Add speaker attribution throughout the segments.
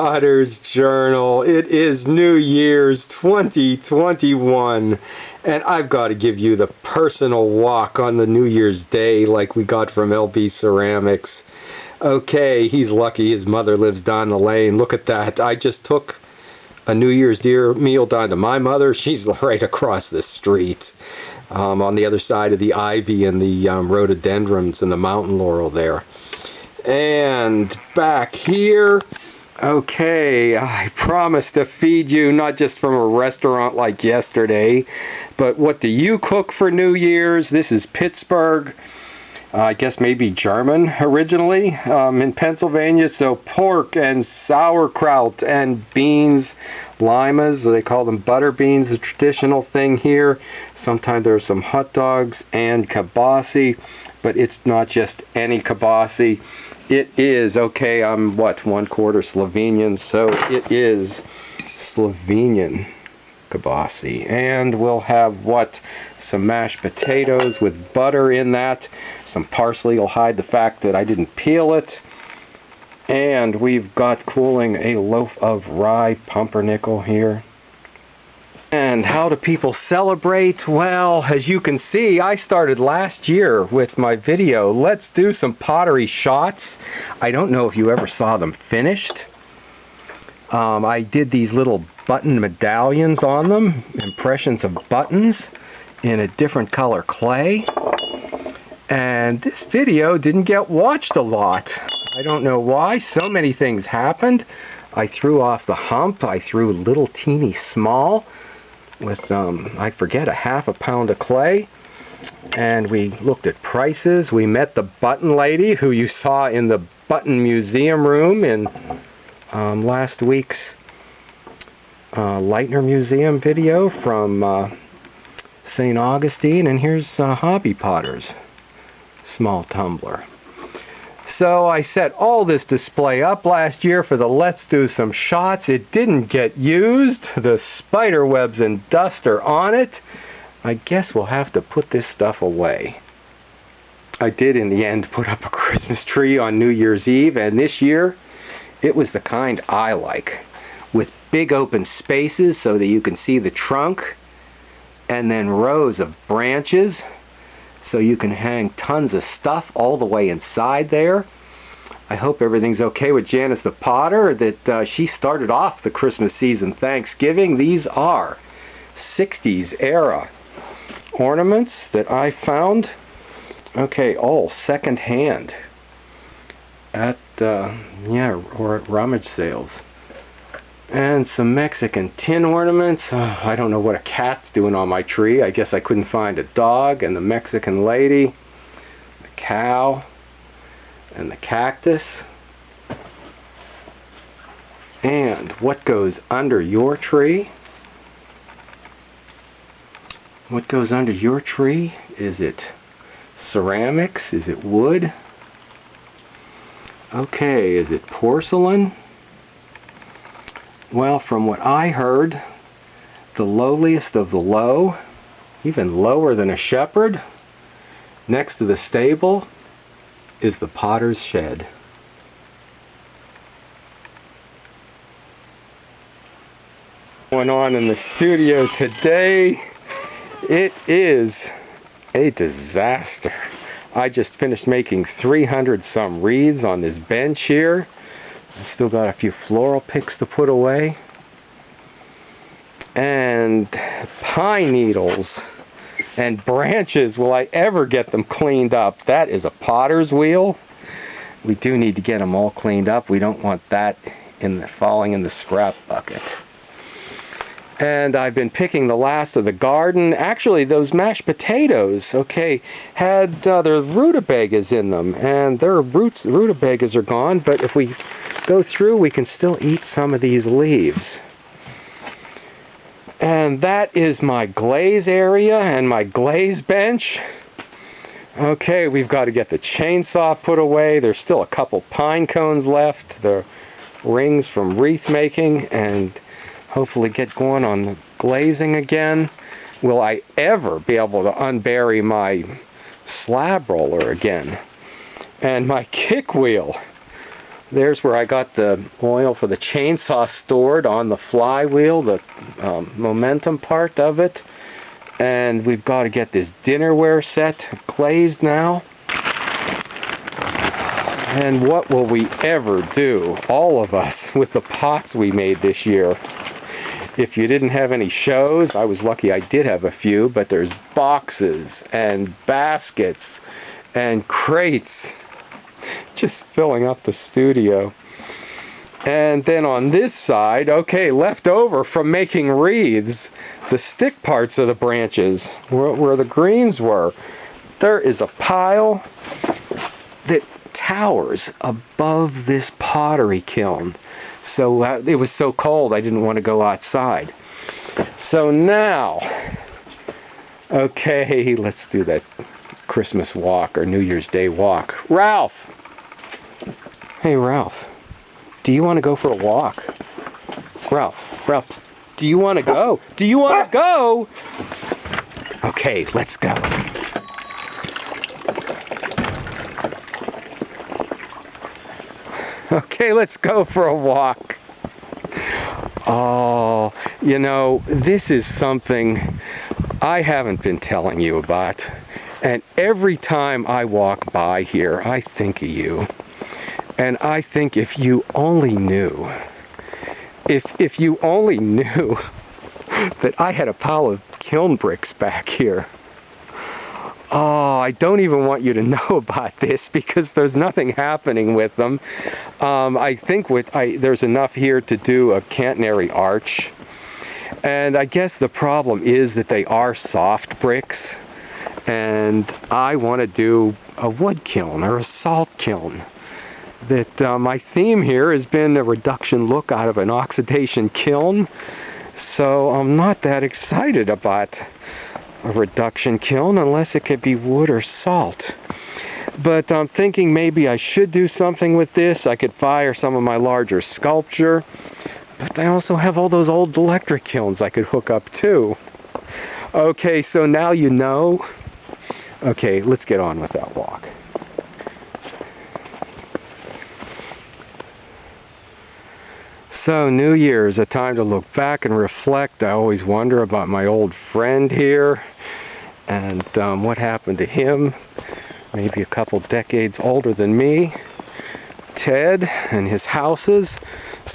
Speaker 1: Potter's Journal. It is New Year's 2021, and I've got to give you the personal walk on the New Year's Day like we got from LB Ceramics. Okay, he's lucky his mother lives down the lane. Look at that. I just took a New Year's meal down to my mother. She's right across the street, on the other side of the ivy and the rhododendrons and the mountain laurel there. And back here, okay, I promised to feed you not just from a restaurant like yesterday, but what do you cook for New Year's? This is Pittsburgh, I guess maybe German originally, in Pennsylvania. So pork and sauerkraut and beans, limas, they call them butter beans, the traditional thing here. Sometimes there's some hot dogs and kibasi, but it's not just any kibasi. It is, okay, I'm what, 1/4 Slovenian, so it is Slovenian kibasi. And we'll have what, some mashed potatoes with butter in that. Some parsley will hide the fact that I didn't peel it. And we've got cooling a loaf of rye pumpernickel here. And how do people celebrate? Well, as you can see, I started last year with my video, Let's Do Some Pottery Shots. I don't know if you ever saw them finished. I did these little button medallions on them, impressions of buttons in a different color clay. And this video didn't get watched a lot. I don't know why. So many things happened. I threw off the hump. I threw little teeny small with, I forget, a ½ pound of clay. And we looked at prices. We met the button lady who you saw in the button museum room in last week's Leitner Museum video from St. Augustine. And here's Hobby Potter's small tumbler. So I set all this display up last year for the Let's Do Some Shots. It didn't get used. The spider webs and dust are on it. I guess we'll have to put this stuff away. I did in the end put up a Christmas tree on New Year's Eve, and this year it was the kind I like, with big open spaces so that you can see the trunk, and then rows of branches so you can hang tons of stuff all the way inside there. I hope everything's okay with Janice the Potter, that she started off the Christmas season Thanksgiving. These are 60s era ornaments that I found, okay, all second hand at or at rummage sales. And some Mexican tin ornaments. I don't know what a cat's doing on my tree. I guess I couldn't find a dog. And the Mexican lady, the cow, and the cactus. And what goes under your tree? What goes under your tree? Is it ceramics? Is it wood? Okay, is it porcelain? Well, from what I heard, the lowliest of the low, even lower than a shepherd, next to the stable, is the potter's shed. Going on in the studio today, it is a disaster. I just finished making 300 some wreaths on this bench here. I've still got a few floral picks to put away. And pine needles and branches, will I ever get them cleaned up? That is a potter's wheel. We do need to get them all cleaned up. We don't want that falling in the scrap bucket. And I've been picking the last of the garden. Actually, those mashed potatoes, okay, had their rutabagas in them, and their rutabagas are gone, but if we go through, we can still eat some of these leaves. And that is my glaze area and my glaze bench. Okay, we've got to get the chainsaw put away. There's still a couple pine cones left, the rings from wreath making, and hopefully get going on the glazing again. Will I ever be able to unbury my slab roller again? And my kick wheel. There's where I got the oil for the chainsaw stored on the flywheel, the momentum part of it. And we've got to get this dinnerware set glazed now. And what will we ever do, all of us, with the pots we made this year? If you didn't have any shows, I was lucky I did have a few, but there's boxes and baskets and crates just filling up the studio. And then on this side, okay, left over from making wreaths, the stick parts of the branches, where the greens were, there is a pile that towers above this pottery kiln. So it was so cold I didn't want to go outside. So now, okay, let's do that Christmas walk or New Year's Day walk. Ralph! Hey Ralph, do you want to go for a walk? Ralph, do you want to go? Do you want to go? Okay, let's go. Okay, let's go for a walk. Oh, you know, this is something I haven't been telling you about. And every time I walk by here, I think of you. And I think if you only knew, if you only knew that I had a pile of kiln bricks back here. Oh, I don't even want you to know about this because there's nothing happening with them. I think there's enough here to do a catenary arch. And I guess the problem is that they are soft bricks. And I want to do a wood kiln or a salt kiln. That my theme here has been a reduction look out of an oxidation kiln. So I'm not that excited about a reduction kiln unless it could be wood or salt. But I'm thinking maybe I should do something with this. I could fire some of my larger sculpture. But I also have all those old electric kilns I could hook up too. Okay, so now you know. Okay, let's get on with that walk. So, New Year's, a time to look back and reflect. I always wonder about my old friend here and what happened to him. Maybe a couple decades older than me. Ted and his houses.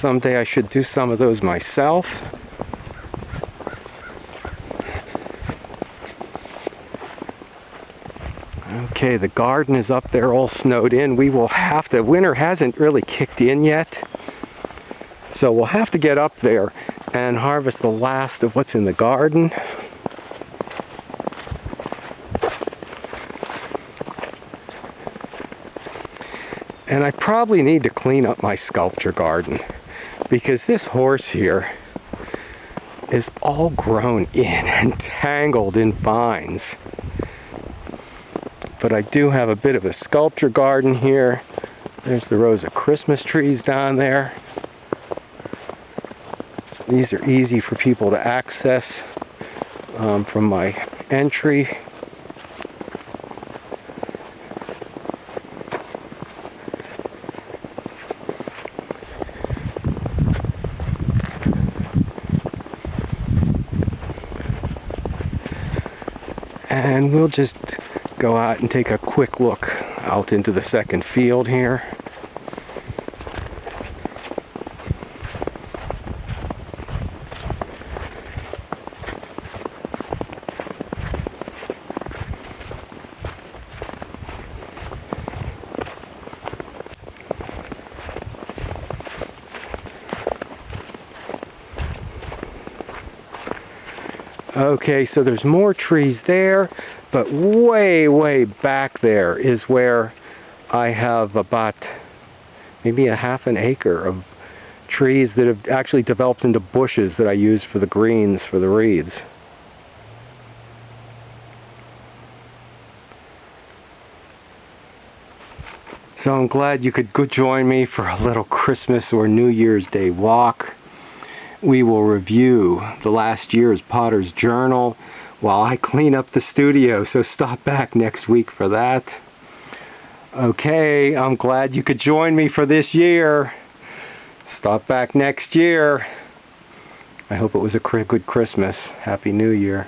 Speaker 1: Someday I should do some of those myself. Okay, the garden is up there all snowed in. We will have to, winter hasn't really kicked in yet. So we'll have to get up there and harvest the last of what's in the garden. And I probably need to clean up my sculpture garden because this horse here is all grown in and tangled in vines. But I do have a bit of a sculpture garden here. There's the rows of Christmas trees down there. These are easy for people to access from my entry. And we'll just go out and take a quick look out into the second field here. Okay, so there's more trees there, but way back there is where I have about maybe a half an acre of trees that have actually developed into bushes that I use for the greens for the wreaths. So I'm glad you could join me for a little Christmas or New Year's Day walk. We will review the last year's Potter's Journal while I clean up the studio, so stop back next week for that. Okay, I'm glad you could join me for this year. Stop back next year. I hope it was a good Christmas. Happy New Year.